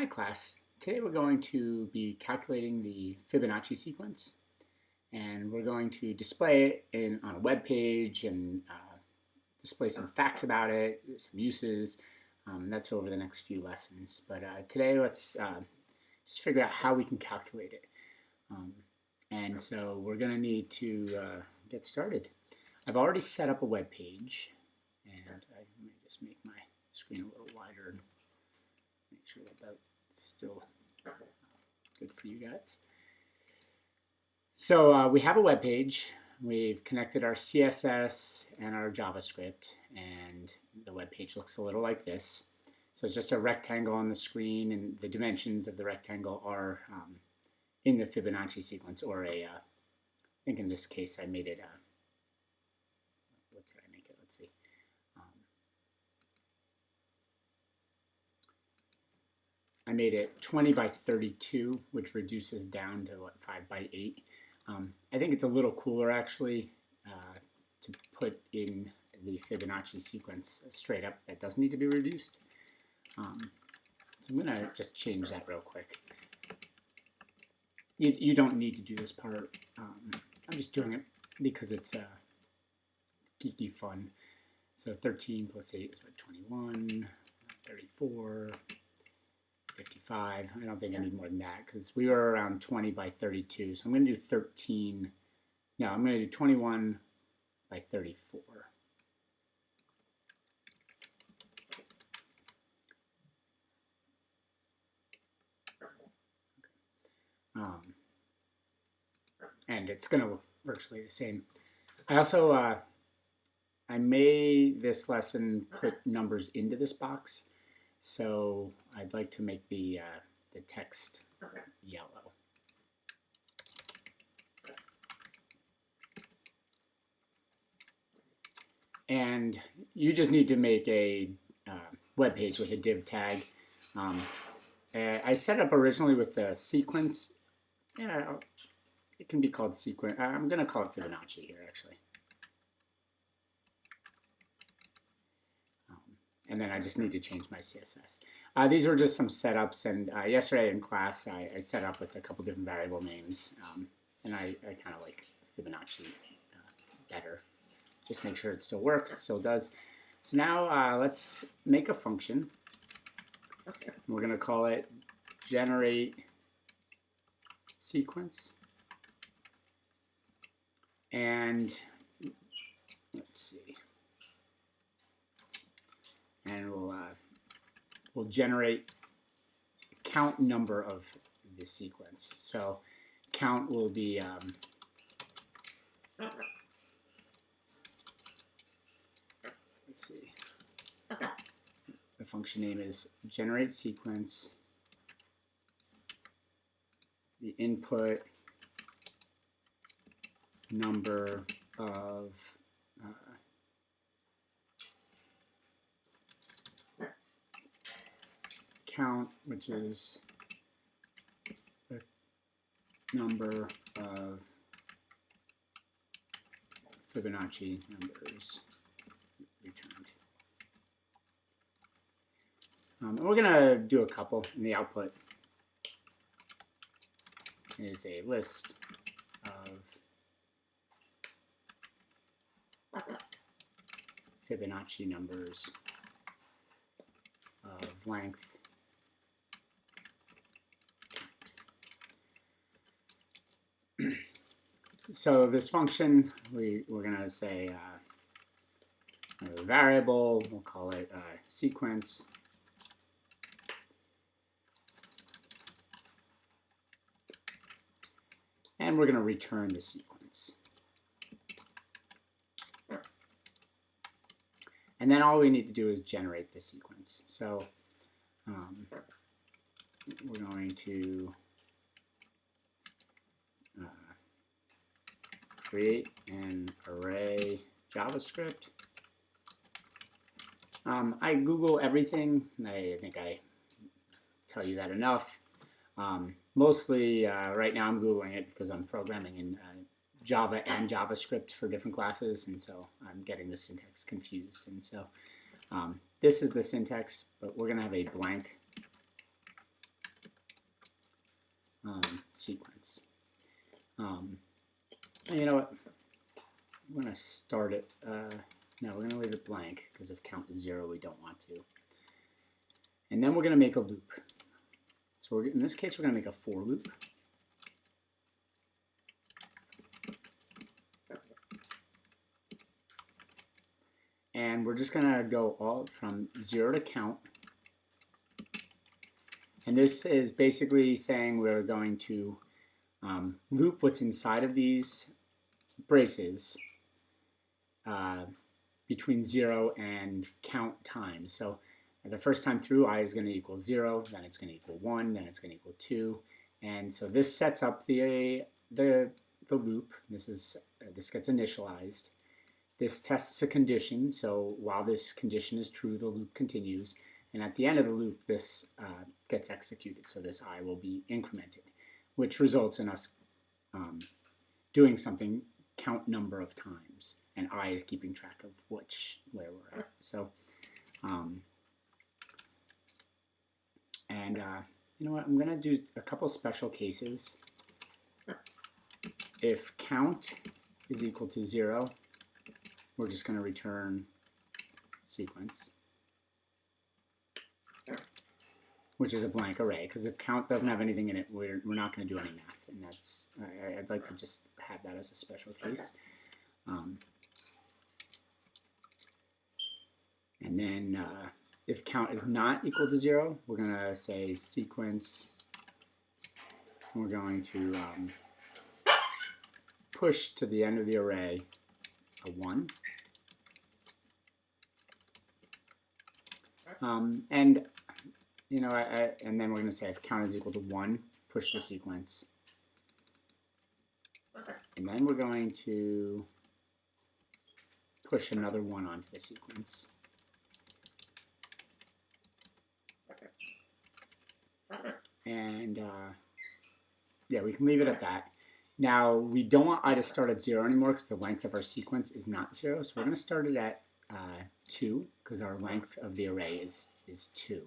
Hi class. Today we're going to be calculating the Fibonacci sequence, and we're going to display it on a web page and display some facts about it, some uses. That's over the next few lessons. But today let's just figure out how we can calculate it. And so we're going to need to get started. I've already set up a web page, and let me just make my screen a little wider and make sure that that's still good for you guys. So we have a web page. We've connected our CSS and our JavaScript, and the web page looks a little like this. So it's just a rectangle on the screen, and the dimensions of the rectangle are in the Fibonacci sequence, or I think in this case I made it what did I make it? Let's see. I made it 20 by 32, which reduces down to what, 5 by 8. I think it's a little cooler actually to put in the Fibonacci sequence straight up that doesn't need to be reduced. So I'm going to just change that real quick. You don't need to do this part. I'm just doing it because it's geeky fun. So 13 plus 8 is what, 21, 34, 55. I don't think I need more than that because we were around 20 by 32. So I'm going to do 13. No, I'm going to do 21 by 34. And it's going to look virtually the same. I also, I may this lesson put numbers into this box. So I'd like to make the text yellow. And you just need to make a web page with a div tag. I set it up originally with the sequence. Yeah, it can be called sequence. I'm going to call it Fibonacci here, actually. And then I just need to change my CSS. These were just some setups, and yesterday in class I set up with a couple different variable names, and I kind of like Fibonacci better. Just make sure it still works, still does. So now let's make a function. We're going to call it generate sequence. And let's see. And we'll generate count number of the sequence. So count will be let's see. The function name is generate sequence. The input number of count, which is the number of Fibonacci numbers returned. And we're going to do a couple, and the output is a list of Fibonacci numbers of length . So this function, we're going to say a variable, we'll call it sequence. And we're going to return the sequence. And then all we need to do is generate the sequence. So we're going to create an array JavaScript. I Google everything. I think I tell you that enough. Mostly right now I'm Googling it because I'm programming in Java and JavaScript for different classes, and so I'm getting the syntax confused. And so this is the syntax, but we're going to have a blank sequence. And you know what? I'm going to start it. No, we're going to leave it blank because if count is 0, we don't want to. And then we're going to make a loop. So in this case, we're going to make a for loop. And we're just going to go all from 0 to count. And this is basically saying we're going to loop what's inside of these braces between 0 and count times. So the first time through, I is going to equal 0, then it's going to equal 1, then it's going to equal 2. And so this sets up the loop. This gets initialized. This tests a condition, so while this condition is true, the loop continues. And at the end of the loop, this gets executed, so this I will be incremented, which results in us doing something count number of times. And I is keeping track of where we're at. So, you know what, I'm going to do a couple special cases. If count is equal to 0, we're just going to return sequence, which is a blank array, because if count doesn't have anything in it, we're not going to do any math, and that's I'd like to just have that as a special case. And then if count is not equal to 0, we're going to say sequence, and we're going to push to the end of the array a 1. And you know, and then we're going to say if count is equal to 1, push the sequence. And then we're going to push another 1 onto the sequence. And yeah, we can leave it at that. Now, we don't want I to start at 0 anymore because the length of our sequence is not 0. So we're going to start it at 2 because our length of the array is 2.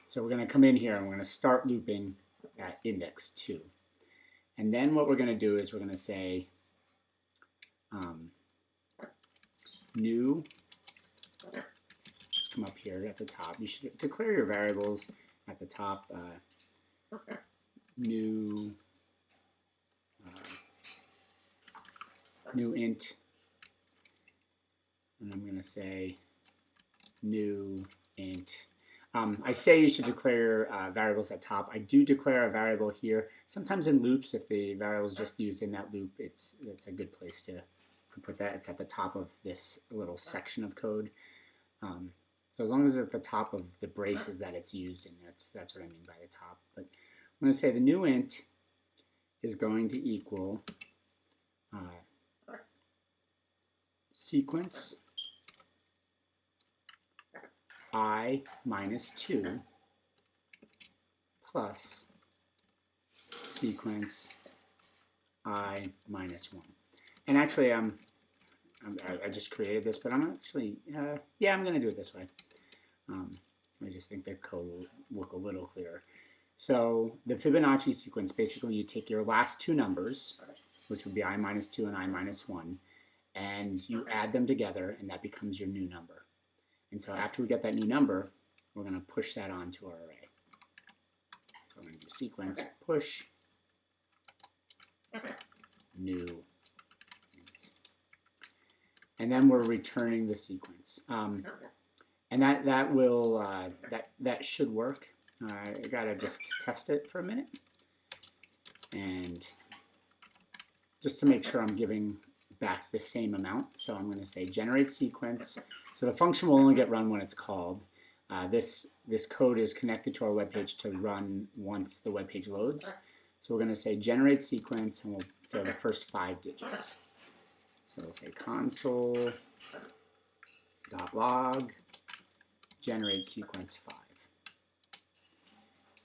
So we're going to come in here and we're going to start looping at index 2. And then what we're going to do is we're going to say new. Let's come up here at the top. You should declare your variables at the top. New int, and I'm going to say new int. I say you should declare variables at top. I do declare a variable here. Sometimes in loops, if the variable is just used in that loop, it's a good place to put that. It's at the top of this little section of code. So as long as it's at the top of the braces that it's used in, that's what I mean by the top. But I'm going to say the new int is going to equal sequence I minus 2 plus sequence I minus 1. And actually, I just created this, but I'm actually, yeah, I'm going to do it this way. I just think the code will look a little clearer. So the Fibonacci sequence, basically you take your last two numbers, which would be I minus 2 and I minus 1, and you add them together, and that becomes your new number. And so after we get that new number, we're going to push that onto our array. So I'm going to do sequence, push, new, and then we're returning the sequence. And that should work. I gotta just test it for a minute, and just to make sure I'm giving back the same amount. So I'm going to say generate sequence. So the function will only get run when it's called. This code is connected to our web page to run once the web page loads. So we're going to say generate sequence, and we'll say the first 5 digits. So we'll say console.log generate sequence 5.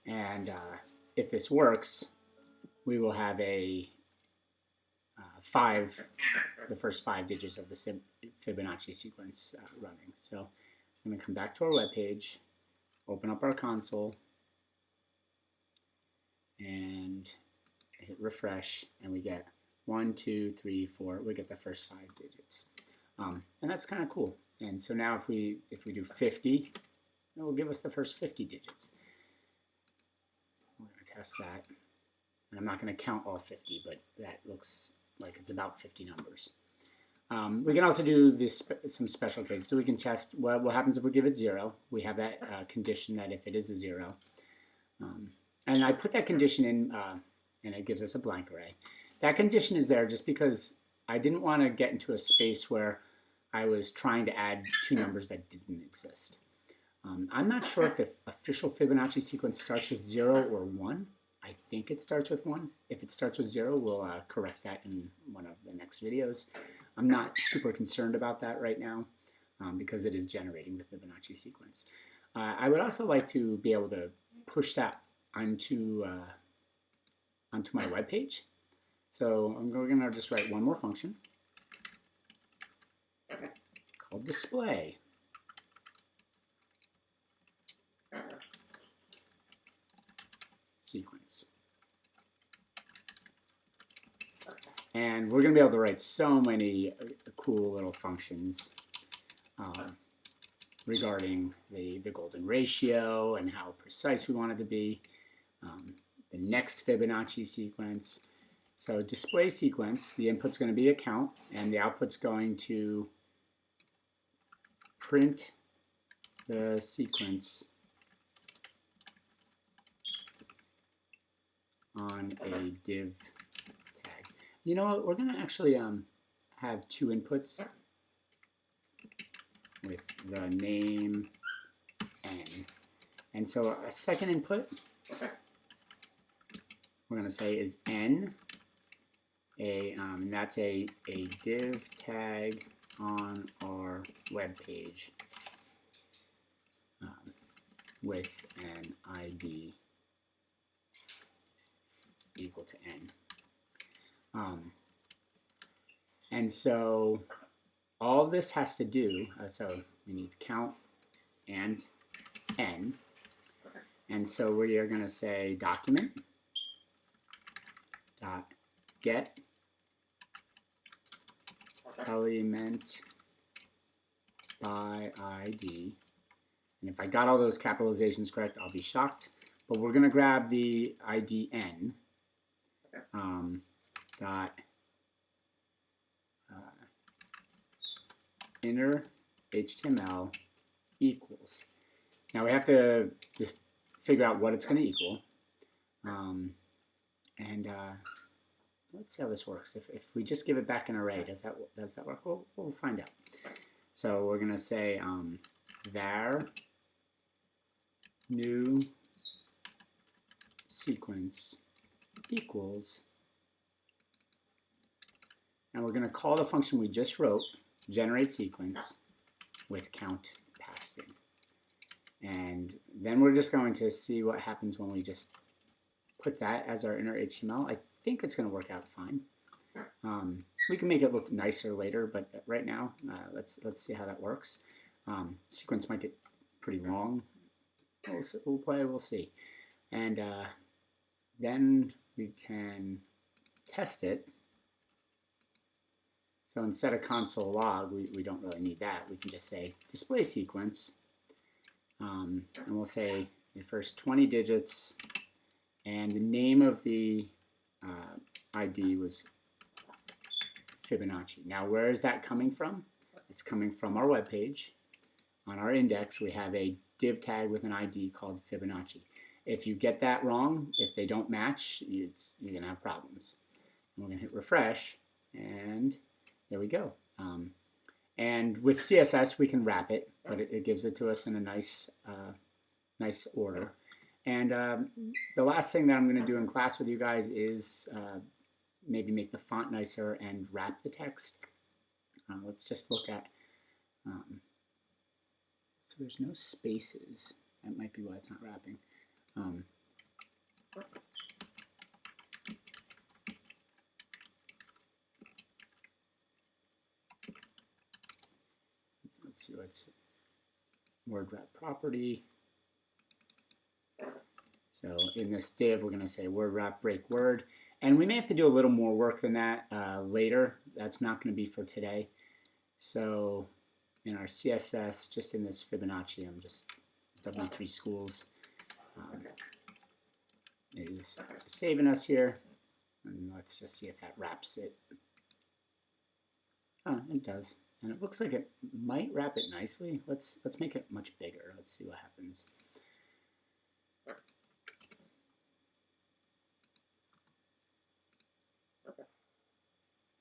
And if this works, we will have a the first 5 digits of the Fibonacci sequence running. So I'm going to come back to our web page, open up our console, and hit refresh, and we get 1, 2, 3, 4. We get the first 5 digits, and that's kind of cool. And so now if we do 50, it will give us the first 50 digits. We're going to test that, and I'm not going to count all 50, but that looks like it's about 50 numbers. We can also do this some special cases, so we can test what happens if we give it 0. We have that condition that if it is a 0, and I put that condition in, and it gives us a blank array. That condition is there just because I didn't want to get into a space where I was trying to add 2 numbers that didn't exist. I'm not sure if the official Fibonacci sequence starts with 0 or 1. I think it starts with 1. If it starts with 0, we'll correct that in one of the next videos. I'm not super concerned about that right now because it is generating the Fibonacci sequence. I would also like to be able to push that onto my web page. So we're going to just write one more function called display. Sequence. And we're going to be able to write so many cool little functions regarding the golden ratio and how precise we want it to be, the next Fibonacci sequence. So display sequence, the input's going to be a count, and the output's going to print the sequence on a div tag. You know what? We're going to actually have 2 inputs with the name n. And so a second input we're going to say is n. And that's a div tag on our web page with an ID equal to n. And so all this has to do, so we need count and n. And so we are going to say document dot get element by ID. And if I got all those capitalizations correct, I'll be shocked. But we're going to grab the ID n dot inner HTML equals. Now we have to just figure out what it's going to equal. Let's see how this works. If we just give it back an array, does that work? We'll find out. So we're going to say var new sequence equals, and we're going to call the function we just wrote, generate sequence, with count passed in. And then we're just going to see what happens when we just put that as our inner HTML. I think it's going to work out fine. We can make it look nicer later, but right now, let's see how that works. Sequence might get pretty long. We'll play, we'll see. And then we can test it. So instead of console log, we don't really need that. We can just say display sequence, and we'll say the first 20 digits, and the name of the ID was Fibonacci. Now, where is that coming from? It's coming from our web page. On our index, we have a div tag with an ID called Fibonacci. If you get that wrong, if they don't match, you're going to have problems. And we're going to hit refresh, and there we go. And with CSS, we can wrap it, but it gives it to us in a nice order. And the last thing that I'm going to do in class with you guys is maybe make the font nicer and wrap the text. Let's just look at, so there's no spaces. That might be why it's not wrapping. Let's see what's word wrap property. So in this div, we're going to say word wrap break word. And we may have to do a little more work than that later. That's not going to be for today. So in our CSS, just in this Fibonacci, I'm just W3 schools is saving us here. And let's just see if that wraps it. Oh, it does. And it looks like it might wrap it nicely. Let's make it much bigger. Let's see what happens.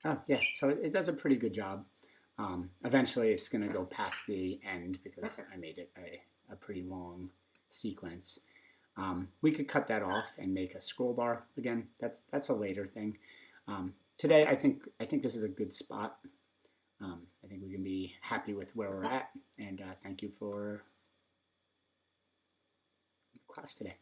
Oh, yeah, so it does a pretty good job. Eventually, it's going to go past the end because I made it a pretty long sequence. We could cut that off and make a scroll bar. Again, that's a later thing. Today, I think this is a good spot. I think we can be happy with where we're at. And thank you for class today.